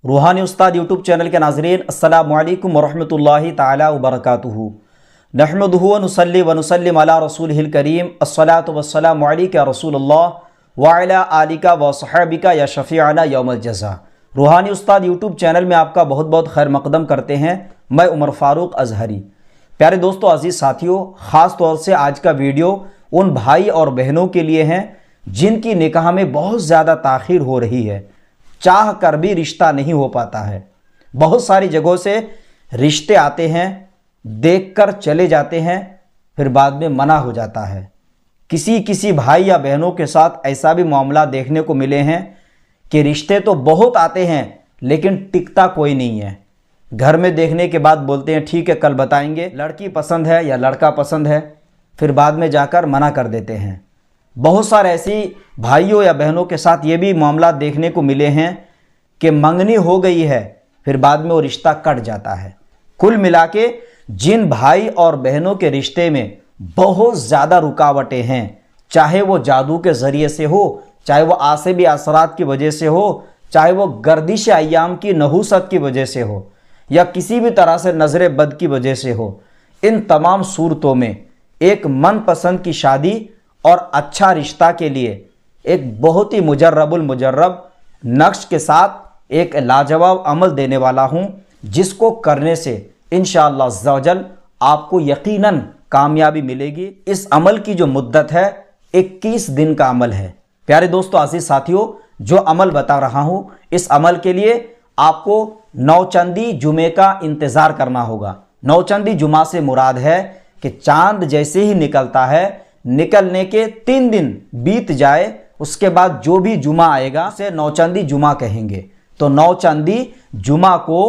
रूहानी उस्ताद YouTube channel के नाज़रीन, अस्सलामु अलैकुम वरहमतुल्लाहि ताला वबरकातुहू। नहमदुहु व नुसल्ली व नुसल्लिम अला रसूलिहिल करीम। अस्सलातु वस्सलामु अलैका रसूलल्लाह व अला आलिका व सहाबिका या शफ़ीअना यौमल जज़ा। रूहानी उस्ताद यूट्यूब चैनल में आपका बहुत बहुत खैर मकदम करते हैं। मैं उमर फ़ारूक अज़हरी। प्यारे दोस्तों, अजीज़ साथियों, ख़ास तौर से आज का वीडियो उन भाई और बहनों के लिए हैं जिनकी निकाह में बहुत ज़्यादा ताख़ीर हो रही है, चाह कर भी रिश्ता नहीं हो पाता है। बहुत सारी जगहों से रिश्ते आते हैं, देखकर चले जाते हैं, फिर बाद में मना हो जाता है। किसी भाई या बहनों के साथ ऐसा भी मामला देखने को मिले हैं कि रिश्ते तो बहुत आते हैं लेकिन टिकता कोई नहीं है। घर में देखने के बाद बोलते हैं ठीक है कल बताएंगे, लड़की पसंद है या लड़का पसंद है, फिर बाद में जाकर मना कर देते हैं। बहुत सारे ऐसी भाइयों या बहनों के साथ ये भी मामला देखने को मिले हैं कि मंगनी हो गई है, फिर बाद में वो रिश्ता कट जाता है। कुल मिला के जिन भाई और बहनों के रिश्ते में बहुत ज़्यादा रुकावटें हैं, चाहे वो जादू के ज़रिए से हो, चाहे वो आसिबी असरात की वजह से हो, चाहे वो गर्दिश अय्याम की नहूसत की वजह से हो, या किसी भी तरह से नज़र बद की वजह से हो, इन तमाम सूरतों में एक मनपसंद की शादी और अच्छा रिश्ता के लिए एक बहुत ही मुजर्रबुल मुजर्रब नक्श के साथ एक लाजवाब अमल देने वाला हूँ, जिसको करने से इंशाअल्लाह अज़्ज़वजल आपको यकीनन कामयाबी मिलेगी। इस अमल की जो मुद्दत है 21 दिन का अमल है। प्यारे दोस्तों, अजीज़ साथियों, जो अमल बता रहा हूँ, इस अमल के लिए आपको नौचंदी जुमे का इंतज़ार करना होगा। नौचंदी जुमा से मुराद है कि चांद जैसे ही निकलता है, निकलने के 3 दिन बीत जाए, उसके बाद जो भी जुमा आएगा उसे नौचंदी जुमा कहेंगे। तो नौचंदी जुमा को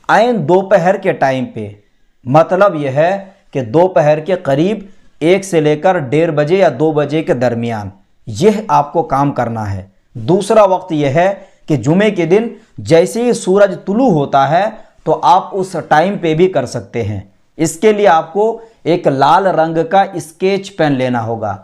ऐन दोपहर के टाइम पे, मतलब यह है कि दोपहर के करीब 1 से लेकर 1:30 बजे या 2 बजे के दरमियान यह आपको काम करना है। दूसरा वक्त यह है कि जुमे के दिन जैसे ही सूरज तुलू होता है तो आप उस टाइम पे भी कर सकते हैं। इसके लिए आपको एक लाल रंग का स्केच पेन लेना होगा।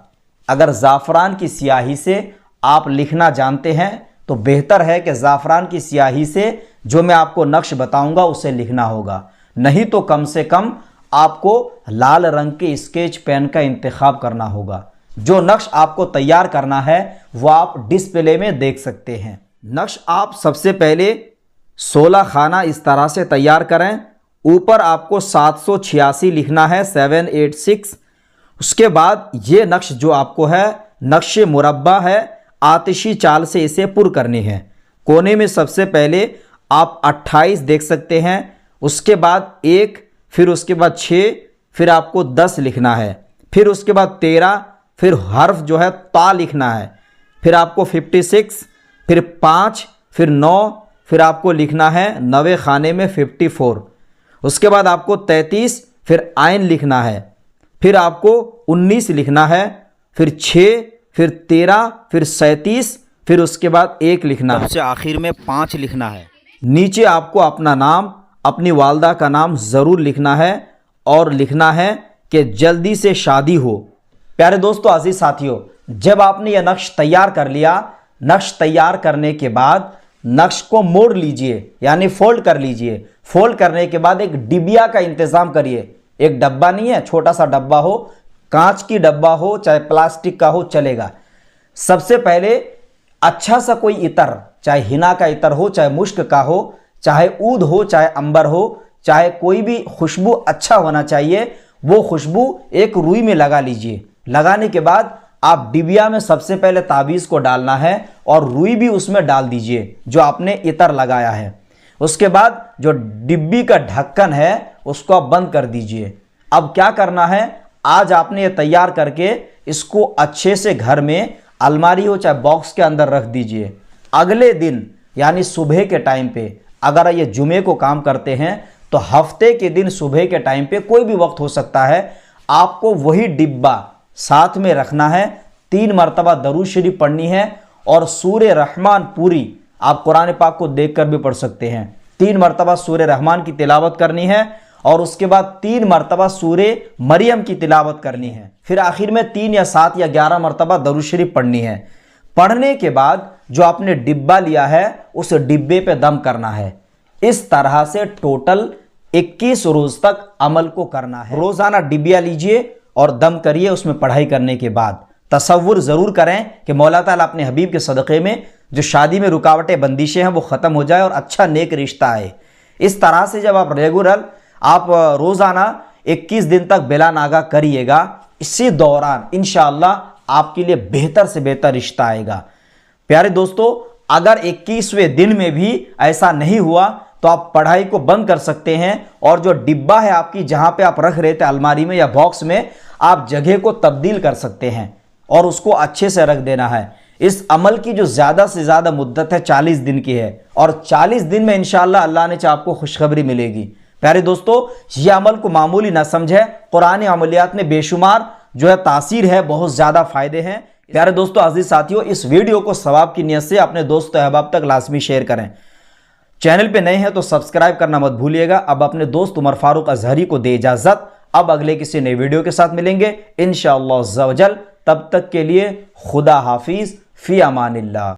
अगर ज़ाफ़रान की स्याही से आप लिखना जानते हैं तो बेहतर है कि ज़ाफ़रान की स्याही से जो मैं आपको नक्श बताऊंगा उसे लिखना होगा, नहीं तो कम से कम आपको लाल रंग के स्केच पेन का इंतखाब करना होगा। जो नक्श आपको तैयार करना है वो आप डिस्प्ले में देख सकते हैं। नक्श आप सबसे पहले 16 खाना इस तरह से तैयार करें। ऊपर आपको 786 लिखना है, 786। उसके बाद ये नक्श जो आपको है नक्श मुरब्बा है, आतिशी चाल से इसे पुर करनी है। कोने में सबसे पहले आप 28 देख सकते हैं, उसके बाद 1, फिर उसके बाद 6, फिर आपको 10 लिखना है, फिर उसके बाद 13, फिर हर्फ जो है ता लिखना है, फिर आपको 56, फिर 5, फिर 9, फिर आपको लिखना है 9वें खाने में 54। उसके बाद आपको 33, फिर आइन लिखना है, फिर आपको 19 लिखना है, फिर 6, फिर 13, फिर 37, फिर उसके बाद 1 लिखना है, सबसे आखिर में 5 लिखना है। नीचे आपको अपना नाम, अपनी वालदा का नाम ज़रूर लिखना है और लिखना है कि जल्दी से शादी हो। प्यारे दोस्तों, अजीज़ साथियों, जब आपने यह नक्श तैयार कर लिया, नक्श तैयार करने के बाद नक्श को मोड़ लीजिए, यानी फोल्ड कर लीजिए। फोल्ड करने के बाद एक डिबिया का इंतज़ाम करिए। एक डब्बा नहीं है, छोटा सा डब्बा हो, कांच की डब्बा हो चाहे प्लास्टिक का हो चलेगा। सबसे पहले अच्छा सा कोई इतर, चाहे हिना का इतर हो, चाहे मुश्क का हो, चाहे ऊद हो, चाहे अंबर हो, चाहे कोई भी खुशबू अच्छा होना चाहिए, वो खुशबू एक रुई में लगा लीजिए। लगाने के बाद आप डिबिया में सबसे पहले ताबीज़ को डालना है और रुई भी उसमें डाल दीजिए जो आपने इतर लगाया है। उसके बाद जो डिब्बी का ढक्कन है उसको आप बंद कर दीजिए। अब क्या करना है, आज आपने ये तैयार करके इसको अच्छे से घर में अलमारी हो चाहे बॉक्स के अंदर रख दीजिए। अगले दिन यानी सुबह के टाइम पे, अगर ये जुमे को काम करते हैं तो हफ्ते के दिन सुबह के टाइम पे कोई भी वक्त हो सकता है, आपको वही डिब्बा साथ में रखना है। 3 मरतबा दरूद शरीफ पढ़नी है और सूरे रहमान पूरी आप कुरान पाक को देखकर भी पढ़ सकते हैं। 3 मरतबा सूरे रहमान की तिलावत करनी है और उसके बाद 3 मरतबा सूरे मरियम की तिलावत करनी है। फिर आखिर में 3 या 7 या 11 मरतबा दरूद शरीफ पढ़नी है। पढ़ने के बाद जो आपने डिब्बा लिया है उस डिब्बे पे दम करना है। इस तरह से टोटल 21 रोज तक अमल को करना है। रोजाना डिब्बिया लीजिए और दम करिए उसमें पढ़ाई करने के बाद। तसव्वुर ज़रूर करें कि मौला ताला अपने हबीब के सदक़े में जो शादी में रुकावटें बंदिशें हैं वो ख़त्म हो जाए और अच्छा नेक रिश्ता आए। इस तरह से जब आप रेगुलर आप रोज़ाना 21 दिन तक बिला नागा करिएगा, इसी दौरान इंशाअल्लाह आपके लिए बेहतर से बेहतर रिश्ता आएगा। प्यारे दोस्तों, अगर 21वें दिन में भी ऐसा नहीं हुआ तो आप पढ़ाई को बंद कर सकते हैं और जो डिब्बा है आपकी जहां पे आप रख रहे थे अलमारी में या बॉक्स में, आप जगह को तब्दील कर सकते हैं और उसको अच्छे से रख देना है। इस अमल की जो ज़्यादा से ज़्यादा मुद्दत है 40 दिन की है और 40 दिन में इंशाअल्लाह अल्लाह ने चाहे आपको खुशखबरी मिलेगी। प्यारे दोस्तों, ये अमल को मामूली ना समझे, कुरानी अमलियात में बेशुमार जो है तासीर है, बहुत ज़्यादा फ़ायदे हैं। प्यारे दोस्तों, अजीज साथियों, इस वीडियो को सवाब की नियत से अपने दोस्तों अहबाब तक लाजमी शेयर करें। चैनल पे नए हैं तो सब्सक्राइब करना मत भूलिएगा। अब अपने दोस्त उमर फारूक अजहरी को दे इजाज़त। अब अगले किसी नए वीडियो के साथ मिलेंगे इंशाअल्लाह अज़्ज़ा वजल। तब तक के लिए खुदा हाफिज़, फ़ी अमानिल्लाह।